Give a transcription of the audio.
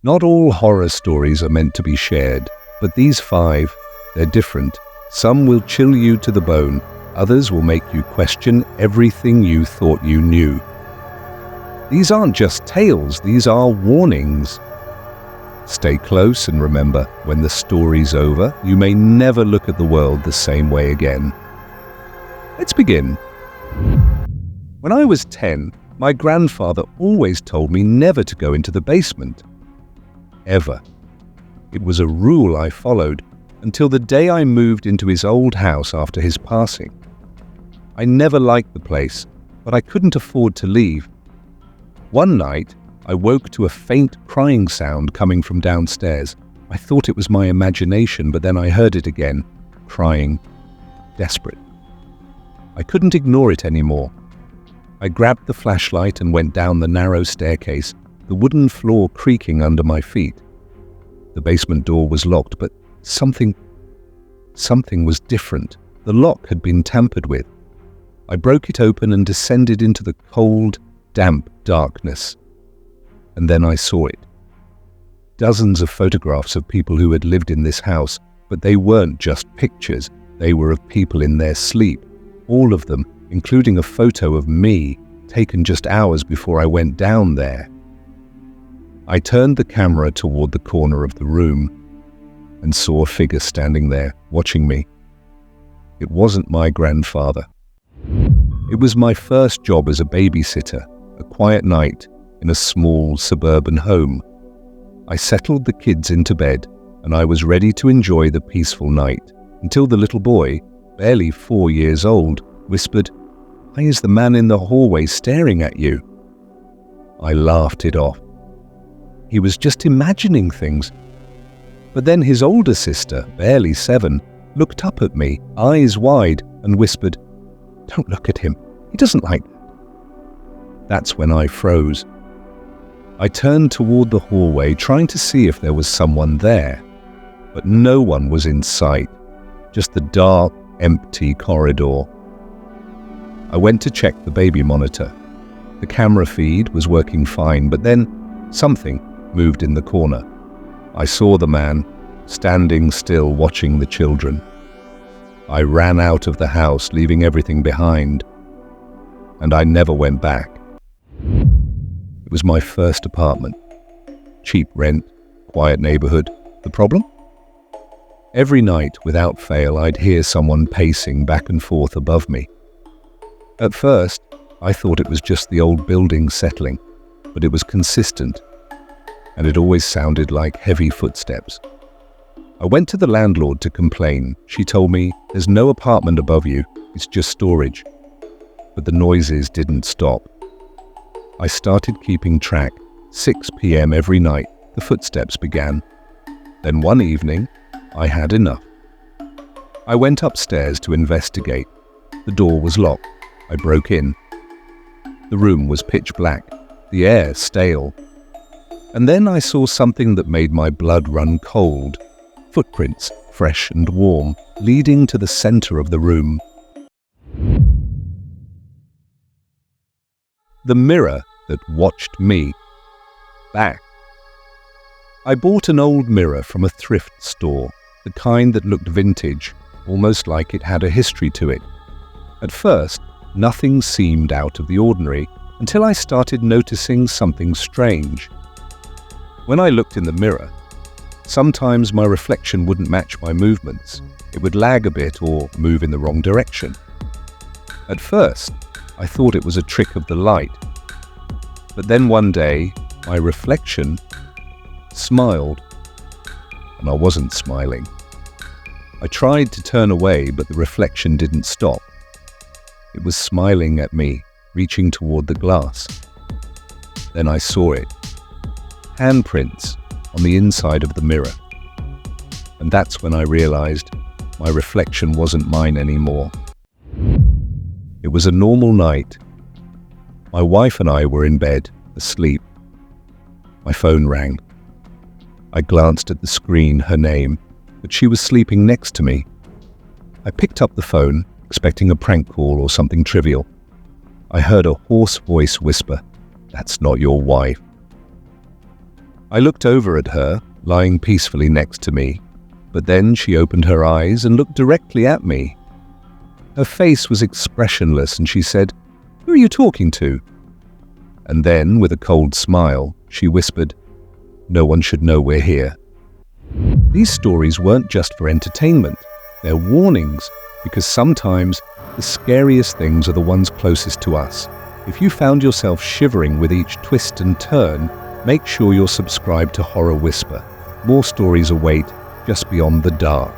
Not all horror stories are meant to be shared, but these 5, they're different. Some will chill you to the bone, others will make you question everything you thought you knew. These aren't just tales, these are warnings. Stay close and remember, when the story's over, you may never look at the world the same way again. Let's begin. When I was 10, my grandfather always told me never to go into the basement. Ever. It was a rule I followed until the day I moved into his old house after his passing. I never liked the place, but I couldn't afford to leave. One night, I woke to a faint crying sound coming from downstairs. I thought it was my imagination, but then I heard it again, crying, desperate. I couldn't ignore it anymore. I grabbed the flashlight and went down the narrow staircase, the wooden floor creaking under my feet. The basement door was locked, but something was different. The lock had been tampered with. I broke it open and descended into the cold, damp darkness. And then I saw it. Dozens of photographs of people who had lived in this house, but they weren't just pictures. They were of people in their sleep. All of them, including a photo of me, taken just hours before I went down there. I turned the camera toward the corner of the room and saw a figure standing there, watching me. It wasn't my grandfather. It was my first job as a babysitter, a quiet night in a small suburban home. I settled the kids into bed, and I was ready to enjoy the peaceful night, until the little boy, barely 4 years old, whispered, "Why is the man in the hallway staring at you?" I laughed it off. He was just imagining things. But then his older sister, barely 7, looked up at me, eyes wide, and whispered, "Don't look at him. He doesn't like that." That's when I froze. I turned toward the hallway, trying to see if there was someone there. But no one was in sight, just the dark, empty corridor. I went to check the baby monitor. The camera feed was working fine, but then something moved in the corner. I saw the man, standing still watching the children. I ran out of the house, leaving everything behind, and I never went back. It was my first apartment. Cheap rent, quiet neighborhood. The problem? Every night, without fail, I'd hear someone pacing back and forth above me. At first, I thought it was just the old building settling, but it was consistent, and it always sounded like heavy footsteps. I went to the landlord to complain. She told me, "There's no apartment above you, it's just storage." But the noises didn't stop. I started keeping track. 6 p.m. every night, the footsteps began. Then one evening, I had enough. I went upstairs to investigate. The door was locked. I broke in. The room was pitch black, the air stale. And then I saw something that made my blood run cold. Footprints, fresh and warm, leading to the center of the room. The mirror that watched me. Back. I bought an old mirror from a thrift store, the kind that looked vintage, almost like it had a history to it. At first, nothing seemed out of the ordinary, until I started noticing something strange. When I looked in the mirror, sometimes my reflection wouldn't match my movements. It would lag a bit or move in the wrong direction. At first, I thought it was a trick of the light. But then one day, my reflection smiled, and I wasn't smiling. I tried to turn away, but the reflection didn't stop. It was smiling at me, reaching toward the glass. Then I saw it. Handprints on the inside of the mirror. And that's when I realized my reflection wasn't mine anymore. It was a normal night. My wife and I were in bed, asleep. My phone rang. I glanced at the screen, her name, but she was sleeping next to me. I picked up the phone, expecting a prank call or something trivial. I heard a hoarse voice whisper, "That's not your wife." I looked over at her, lying peacefully next to me, but then she opened her eyes and looked directly at me. Her face was expressionless and she said, "Who are you talking to?" And then, with a cold smile, she whispered, "No one should know we're here." These stories weren't just for entertainment, they're warnings, because sometimes the scariest things are the ones closest to us. If you found yourself shivering with each twist and turn, make sure you're subscribed to Horror Whisper. More stories await just beyond the dark.